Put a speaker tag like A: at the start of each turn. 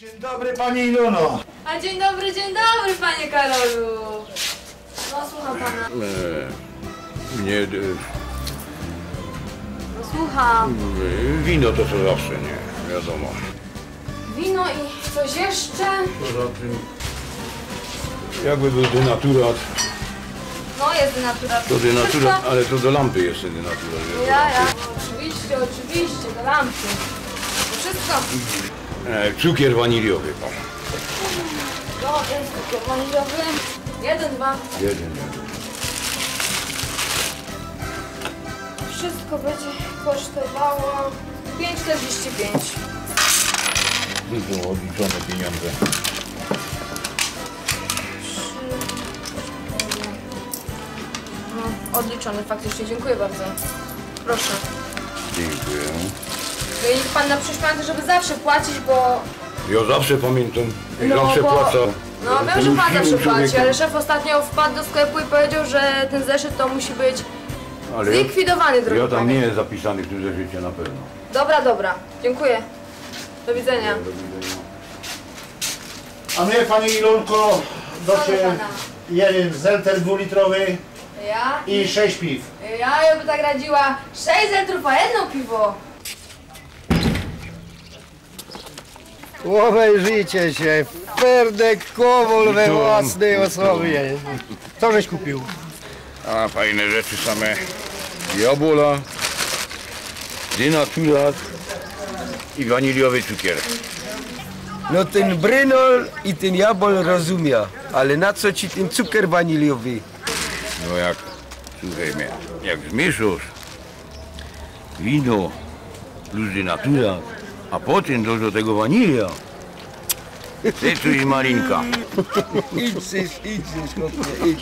A: Dzień dobry pani Ilono.
B: A dzień dobry, panie Karolu. No słucham pana.
C: Nie,
B: No słucham.
C: wino to co zawsze, nie, wiadomo.
B: Wino i coś jeszcze?
C: Poza tym, jakby był denaturat,
B: No jest denaturat.
C: to denaturat, ale to do lampy jest denaturat. nie?
B: Ja. Oczywiście, do lampy. To wszystko.
C: Cukier waniliowy, pan.
B: No, jest cukier waniliowy. 1, 2.
C: Jeden.
B: Wszystko będzie kosztowało 5,45.
C: To są odliczone pieniądze.
B: 3. No, odliczony faktycznie, dziękuję bardzo. Proszę.
C: Dziękuję.
B: No i niech pan na przyszłość pamięta, żeby zawsze płacić, bo...
C: Ja zawsze pamiętam, jak
B: No,
C: zawsze
B: bo-
C: płacę.
B: No wiem, że pan
C: Miłym
B: zawsze płaci,
C: człowiekiem.
B: ale szef ostatnio wpadł do sklepu i powiedział, że ten zeszyt to musi być
C: Ale
B: zlikwidowany, drogi
C: ja tam
B: panie.
C: nie jest zapisany w tym zeszycie na pewno.
B: Dobra, dziękuję. Do widzenia.
A: A mnie pani Ilonko
B: Co do
A: docie
B: pana?
A: jeden zelter 2-litrowy
B: Ja?
A: i 6 piw.
B: Ja bym tak radziła 6 litrów, a jedno piwo.
D: Obejrzyjcie się, Ferdek Kowal we własnej osobie. Co żeś kupił?
C: A fajne rzeczy same. Jabłola, denaturat i waniliowy cukier.
D: No ten brynol i ten jabol rozumie, ale na co ci ten cukier waniliowy?
C: No jak, słuchaj mnie, jak zmieszasz wino plus denaturat, a potem do tego wanilia, ty tu i malinka.
D: Idź, chłopie, idź.